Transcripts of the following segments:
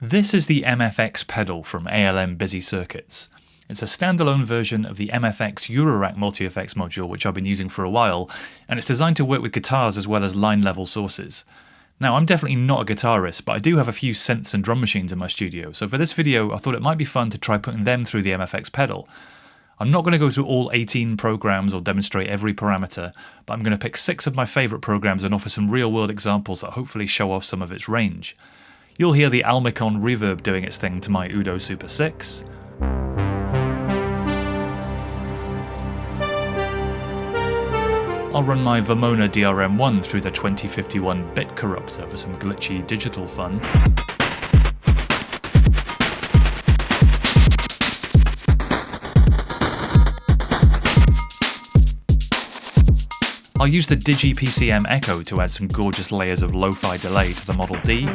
This is the MFX Pedal from ALM Busy Circuits. It's a standalone version of the MFX Eurorack multi-effects module, which I've been using for a while, and it's designed to work with guitars as well as line-level sources. Now, I'm definitely not a guitarist, but I do have a few synths and drum machines in my studio, so for this video I thought it might be fun to try putting them through the MFX Pedal. I'm not going to go through all 18 programs or demonstrate every parameter, but I'm going to pick 6 of my favourite programs and offer some real-world examples that hopefully show off some of its range. You'll hear the Almicon Reverb doing its thing to my Udo Super 6. I'll run my Vermona DRM1 through the 2051 bit corrupter for some glitchy digital fun. I'll use the Digi-PCM Echo to add some gorgeous layers of lo-fi delay to the Model D.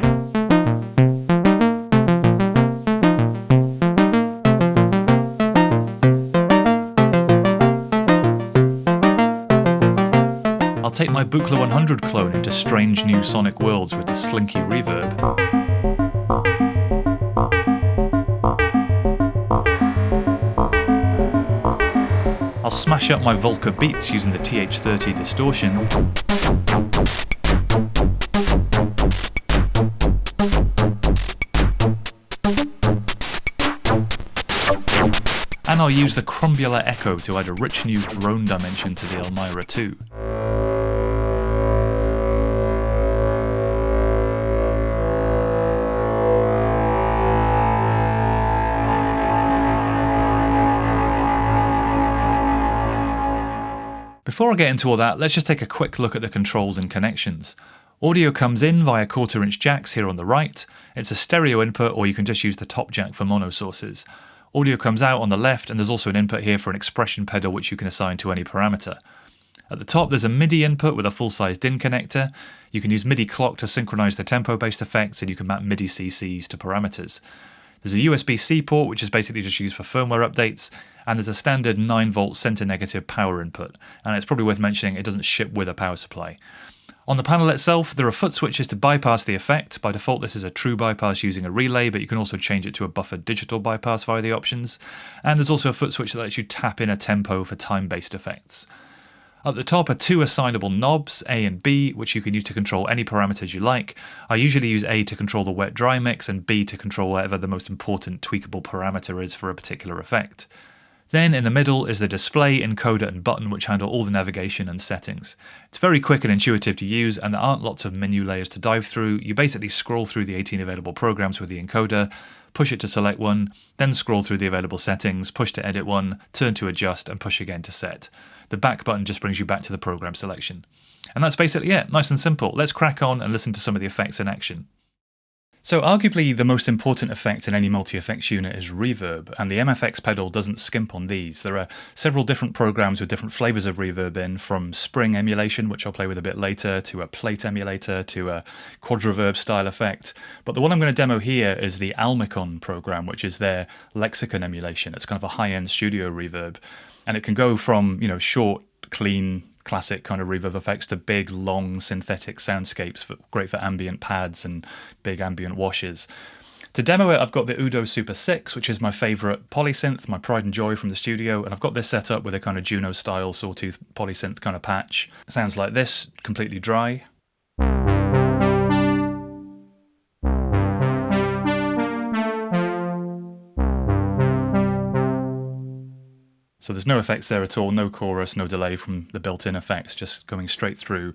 I'll take my Buchla 100 clone into strange new sonic worlds with the Slinky Reverb. I'll smash up my Volca beats using the TH30 Distortion. And I'll use the Crumbular Echo to add a rich new drone dimension to the Elmyra too. Before I get into all that, let's just take a quick look at the controls and connections. Audio comes in via 1/4" jacks here on the right. It's a stereo input, or you can just use the top jack for mono sources. Audio comes out on the left, and there's also an input here for an expression pedal which you can assign to any parameter. At the top there's a MIDI input with a full-size DIN connector. You can use MIDI clock to synchronize the tempo-based effects, and you can map MIDI CCs to parameters. There's a USB-C port, which is basically just used for firmware updates, and there's a standard 9-volt center-negative power input, and it's probably worth mentioning it doesn't ship with a power supply. On the panel itself, there are foot switches to bypass the effect. By default this is a true bypass using a relay, but you can also change it to a buffered digital bypass via the options, and there's also a foot switch that lets you tap in a tempo for time-based effects. At the top are 2 assignable knobs, A and B, which you can use to control any parameters you like. I usually use A to control the wet-dry mix and B to control whatever the most important tweakable parameter is for a particular effect. Then in the middle is the display, encoder and button, which handle all the navigation and settings. It's very quick and intuitive to use, and there aren't lots of menu layers to dive through. You basically scroll through the 18 available programs with the encoder, push it to select one, then scroll through the available settings, push to edit one, turn to adjust, and push again to set. The back button just brings you back to the program selection. And that's basically it, nice and simple. Let's crack on and listen to some of the effects in action. So arguably the most important effect in any multi-effects unit is reverb, and the MFX Pedal doesn't skimp on these. There are several different programs with different flavours of reverb in, from spring emulation, which I'll play with a bit later, to a plate emulator, to a quadriverb style effect. But the one I'm going to demo here is the Almicon program, which is their lexicon emulation. It's kind of a high-end studio reverb, and it can go from, short, clean, classic kind of reverb effects to big, long, synthetic soundscapes, great for ambient pads and big ambient washes. To demo it, I've got the Udo Super 6, which is my favourite polysynth, my pride and joy from the studio, and I've got this set up with a kind of Juno-style sawtooth polysynth kind of patch. It sounds like this, completely dry. So there's no effects there at all, no chorus, no delay from the built-in effects, just going straight through.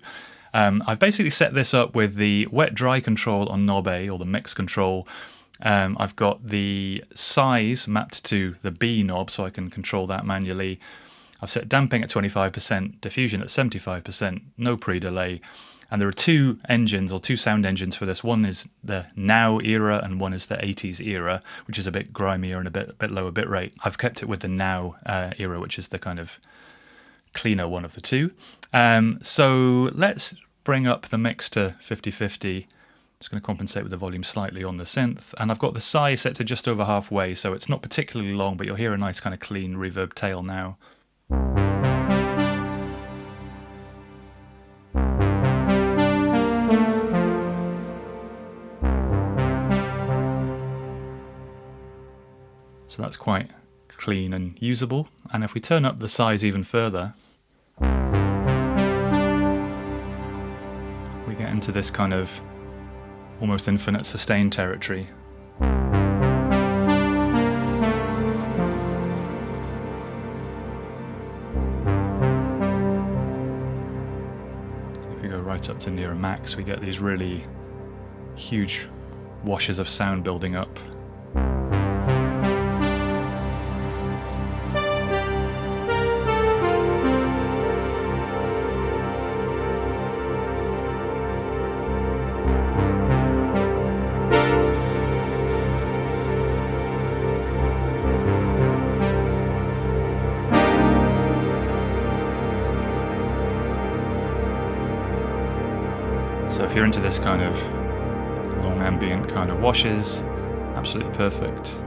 I've basically set this up with the wet-dry control on knob A, or the mix control. I've got the size mapped to the B knob, so I can control that manually. I've set damping at 25%, diffusion at 75%, no pre-delay. And there are 2 engines, or 2 sound engines for this. One is the Now era and one is the 80s era, which is a bit grimier and a bit lower bitrate. I've kept it with the Now era, which is the kind of cleaner one of the 2. So let's bring up the mix to 50-50. Just going to compensate with the volume slightly on the synth. And I've got the size set to just over halfway, so it's not particularly long, but you'll hear a nice kind of clean reverb tail now. So that's quite clean and usable. And if we turn up the size even further, we get into this kind of almost infinite sustain territory. If we go right up to near a max, we get these really huge washes of sound building up. So if you're into this kind of long ambient kind of washes, absolutely perfect.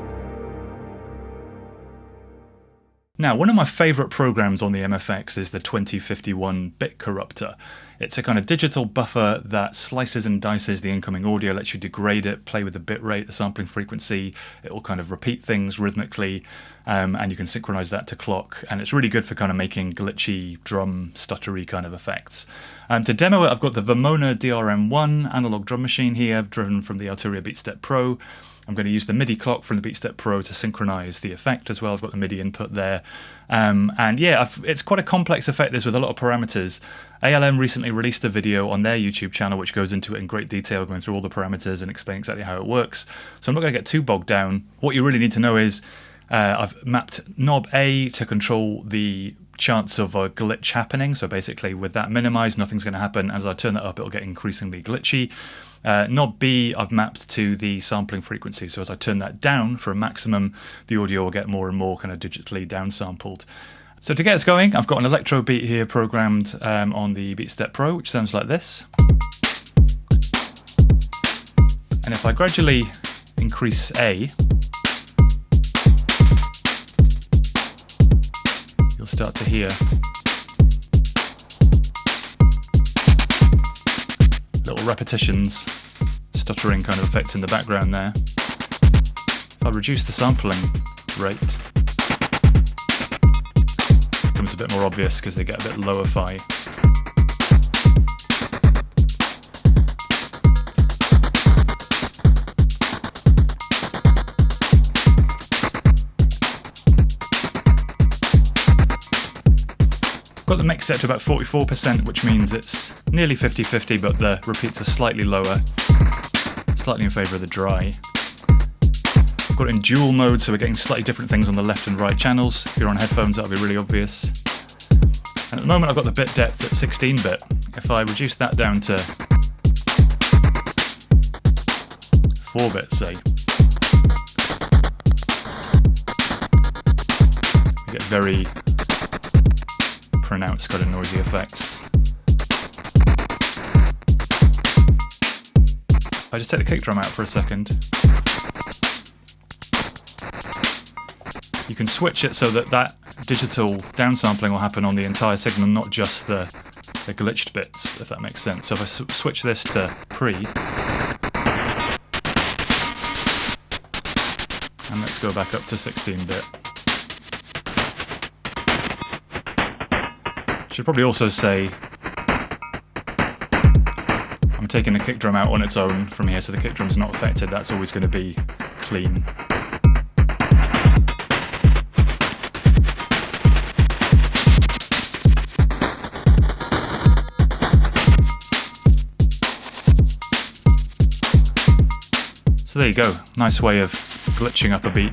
Now, one of my favourite programs on the MFX is the 2051 bit corruptor. It's a kind of digital buffer that slices and dices the incoming audio, lets you degrade it, play with the bit rate, the sampling frequency. It will kind of repeat things rhythmically, and you can synchronize that to clock. And it's really good for kind of making glitchy, drum, stuttery kind of effects. To demo it, I've got the Vermona DRM1 analog drum machine here, driven from the Almicon BeatStep Pro. I'm going to use the MIDI clock from the BeatStep Pro to synchronize the effect as well. I've got the MIDI input there. And yeah, it's quite a complex effect, this, with a lot of parameters. ALM recently released a video on their YouTube channel which goes into it in great detail, going through all the parameters and explaining exactly how it works. So I'm not going to get too bogged down. What you really need to know is I've mapped knob A to control the chance of a glitch happening. So basically with that minimized, nothing's going to happen. As I turn that up, it'll get increasingly glitchy. Knob B I've mapped to the sampling frequency, so as I turn that down for a maximum, the audio will get more and more kind of digitally downsampled. So to get us going, I've got an electro beat here programmed on the BeatStep Pro, which sounds like this. And if I gradually increase A, you'll start to hear little repetitions, stuttering kind of effects in the background there. If I reduce the sampling rate, it becomes a bit more obvious because they get a bit lower-fi. Got the mix set to about 44%, which means it's nearly 50-50, but the repeats are slightly lower, slightly in favour of the dry. I've got it in dual mode, so we're getting slightly different things on the left and right channels. If you're on headphones, that'll be really obvious. And at the moment I've got the bit depth at 16-bit. If I reduce that down to 4-bit, say, you get very pronounced kind of noisy effects. I just take the kick drum out for a second. You can switch it so that that digital downsampling will happen on the entire signal, not just the glitched bits, if that makes sense. So if I switch this to pre, and let's go back up to 16-bit. Should probably also say I'm taking the kick drum out on its own from here, so the kick drum's not affected. That's always going to be clean. So there you go, nice way of glitching up a beat.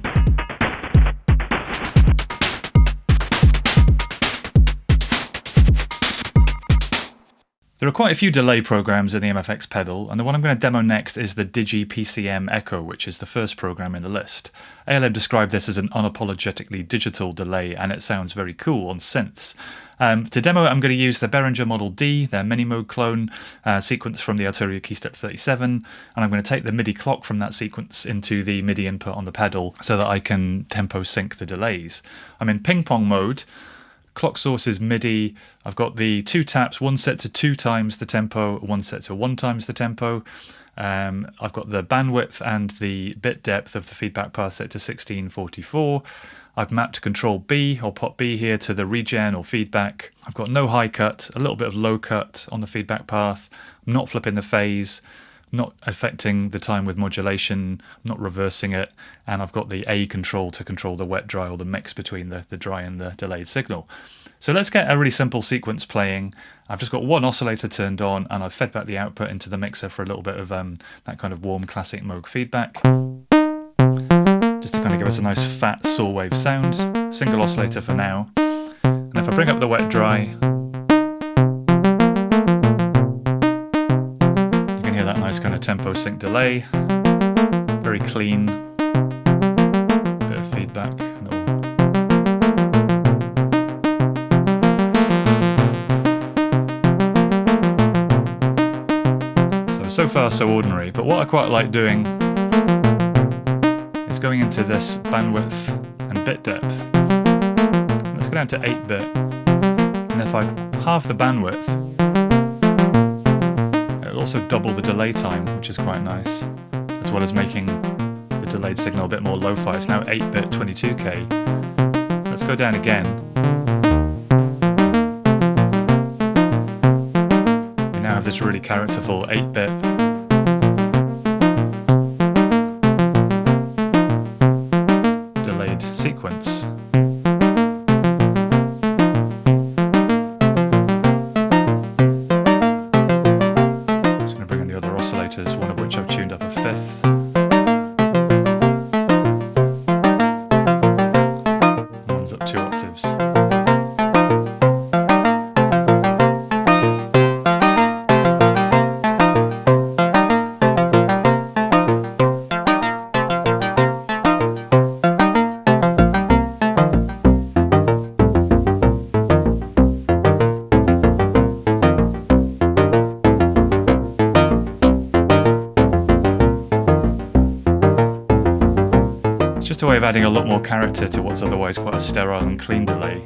There are quite a few delay programs in the MFX Pedal, and the one I'm going to demo next is the Digi-PCM Echo, which is the first program in the list. ALM described this as an unapologetically digital delay, and it sounds very cool on synths. To demo it, I'm going to use the Behringer Model D, their mini-mode clone, sequence from the Almicon BeatStep 37, and I'm going to take the MIDI clock from that sequence into the MIDI input on the pedal so that I can tempo sync the delays. I'm in ping-pong mode. Clock source is MIDI. I've got the 2 taps, one set to 2 times the tempo, one set to 1 times the tempo. I've got the bandwidth and the bit depth of the feedback path set to 1644. I've mapped control B or pot B here to the regen or feedback. I've got no high cut, a little bit of low cut on the feedback path. I'm not flipping the phase, not affecting the time with modulation, not reversing it, and I've got the A control to control the wet dry or the mix between the dry and the delayed signal. So let's get a really simple sequence playing. I've just got one oscillator turned on and I've fed back the output into the mixer for a little bit of that kind of warm classic Moog feedback. Just to kind of give us a nice fat saw wave sound. Single oscillator for now. And if I bring up the wet dry, you can hear that nice kind of tempo sync delay. Very clean. Bit of feedback. So far so ordinary, but what I quite like doing is going into this bandwidth and bit depth. Let's go down to 8-bit, and if I halve the bandwidth, it'll also double the delay time, which is quite nice, as well as making the delayed signal a bit more lo-fi. It's now 8-bit 22K. Let's go down again. This really characterful 8-bit delayed sequence. I'm just going to bring in the other oscillators, one of which I've tuned up a fifth. And one's up 2 octaves. Just a way of adding a lot more character to what's otherwise quite a sterile and clean delay.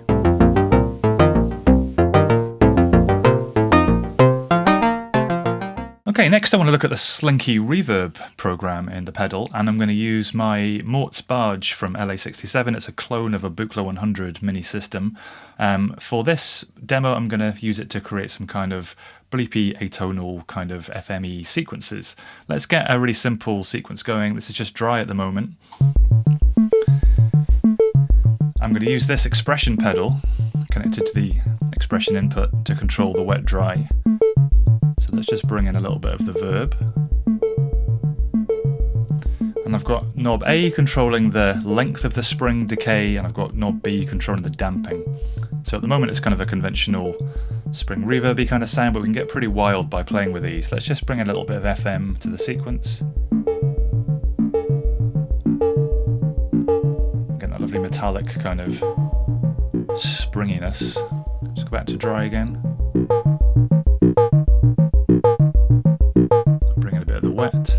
Okay, next I want to look at the Slinky Reverb program in the pedal, and I'm going to use my Mort's Barge from LA67. It's a clone of a Buchla 100 mini system. For this demo, I'm going to use it to create some kind of bleepy atonal kind of FME sequences. Let's get a really simple sequence going. This is just dry at the moment. I'm going to use this expression pedal connected to the expression input to control the wet dry. So let's just bring in a little bit of the verb. And I've got knob A controlling the length of the spring decay, and I've got knob B controlling the damping. So at the moment it's kind of a conventional spring reverby kind of sound, but we can get pretty wild by playing with these. Let's just bring a little bit of FM to the sequence. Get that lovely metallic kind of springiness. Let's go back to dry again. Bring in a bit of the wet.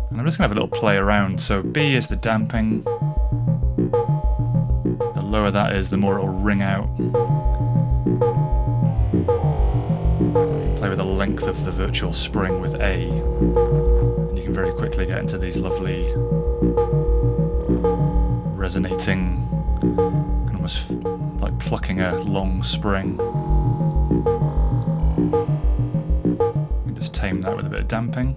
And I'm just going to have a little play around. So B is the damping. The lower that is, the more it'll ring out. Play with the length of the virtual spring with A. And you can very quickly get into these lovely resonating, almost like plucking a long spring. You can just tame that with a bit of damping.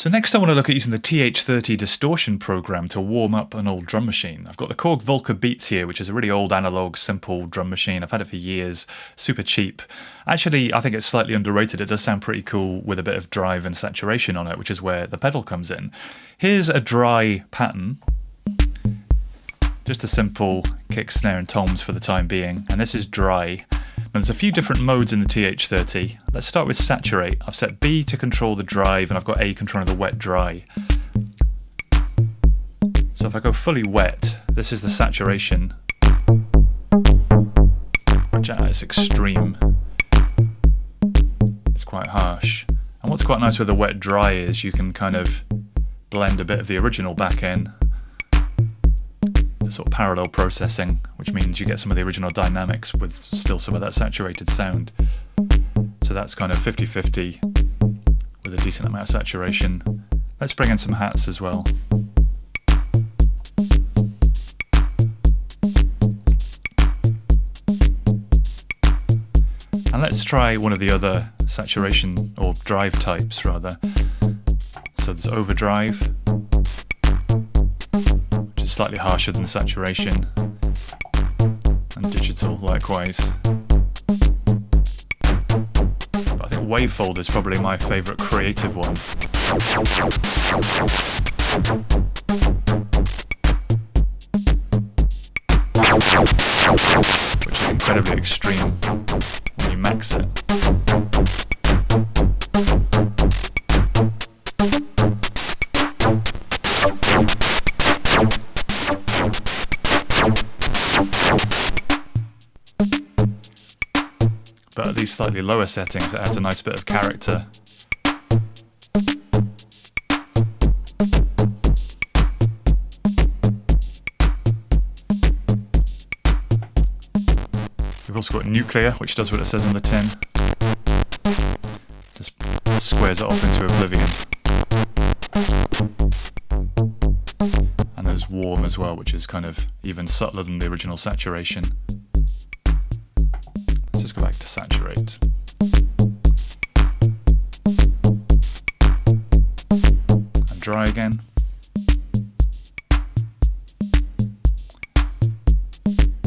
So next I want to look at using the TH30 Distortion program to warm up an old drum machine. I've got the Korg Volca Beats here, which is a really old analog, simple drum machine. I've had it for years, super cheap. Actually, I think it's slightly underrated. It does sound pretty cool with a bit of drive and saturation on it, which is where the pedal comes in. Here's a dry pattern. Just a simple kick, snare and toms for the time being, and this is dry. Now, there's a few different modes in the TH30. Let's start with saturate. I've set B to control the drive and I've got A controlling the wet dry. So if I go fully wet, this is the saturation, which at its extreme, it's quite harsh. And what's quite nice with the wet dry is you can kind of blend a bit of the original back in, sort of parallel processing, which means you get some of the original dynamics with still some of that saturated sound. So that's kind of 50-50 with a decent amount of saturation. Let's bring in some hats as well. And let's try one of the other saturation or drive types rather. So there's overdrive, slightly harsher than saturation, and digital likewise. But I think wavefold is probably my favourite creative one. Which is incredibly extreme when you max it. But at these slightly lower settings, it adds a nice bit of character. We've also got nuclear, which does what it says on the tin. Just squares it off into oblivion. And there's warm as well, which is kind of even subtler than the original saturation. Let's just go back to saturate. And dry again.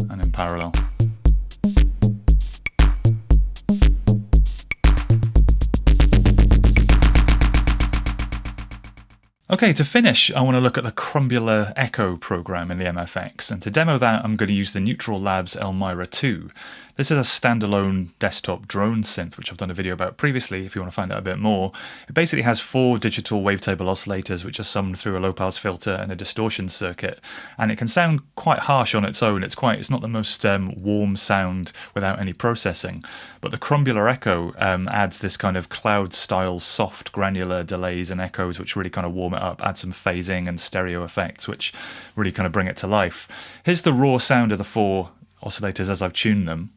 And in parallel. Okay, to finish, I want to look at the Crumbular Echo program in the MFX, and to demo that I'm going to use the Neutral Labs Elmyra 2. This is a standalone desktop drone synth, which I've done a video about previously if you want to find out a bit more. It basically has 4 digital wavetable oscillators which are summed through a low-pass filter and a distortion circuit, and it can sound quite harsh on its own. It's not the most warm sound without any processing, but the Crumbular Echo adds this kind of cloud-style soft granular delays and echoes which really kind of warm it up, add some phasing and stereo effects which really kind of bring it to life. Here's the raw sound of the 4 oscillators as I've tuned them.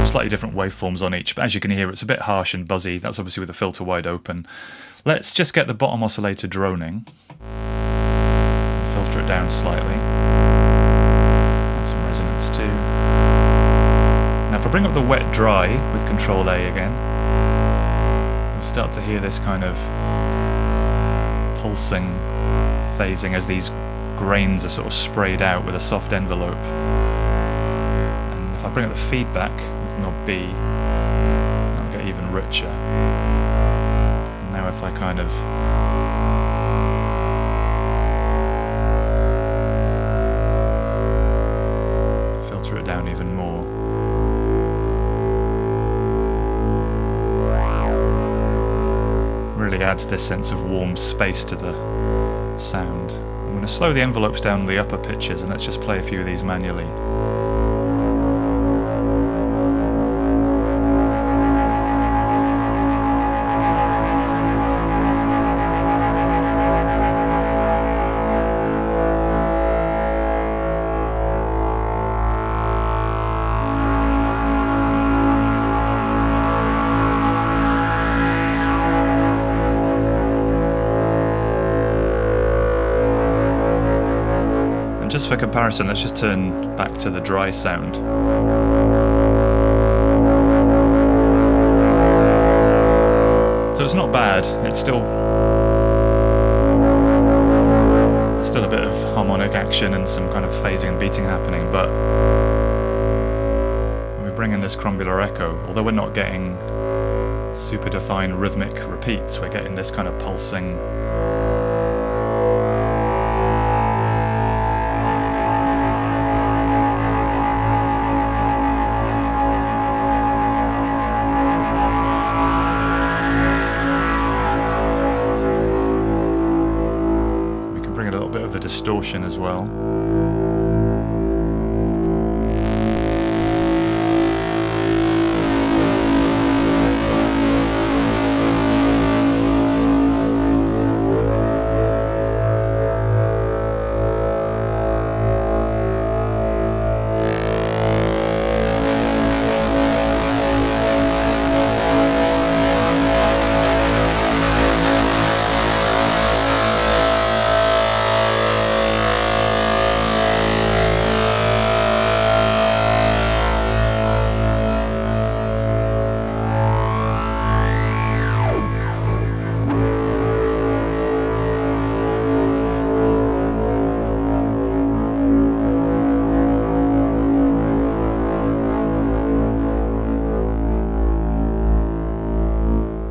Slightly different waveforms on each, but as you can hear it's a bit harsh and buzzy. That's obviously with the filter wide open. Let's just get the bottom oscillator droning. Filter it down slightly. Add some resonance too. Now if I bring up the wet dry with Control A again, you'll start to hear this kind of pulsing phasing as these grains are sort of sprayed out with a soft envelope. And if I bring up the feedback with knob B, that'll get even richer. And now if I kind of filter it down even more, really adds this sense of warm space to the sound. I'm going to slow the envelopes down on the upper pitches and let's just play a few of these manually. Just for comparison, let's just turn back to the dry sound. it's not bad. It's still a bit of harmonic action and some kind of phasing and beating happening, but when we bring in this Crumbular echo, although we're not getting super defined rhythmic repeats, we're getting this kind of pulsing the distortion as well.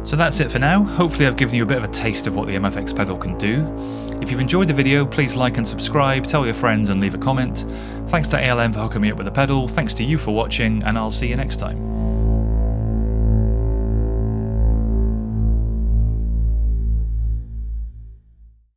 So that's it for now. Hopefully I've given you a bit of a taste of what the MFX Pedal can do. If you've enjoyed the video, please like and subscribe, tell your friends and leave a comment. Thanks to ALM for hooking me up with the pedal, thanks to you for watching, and I'll see you next time.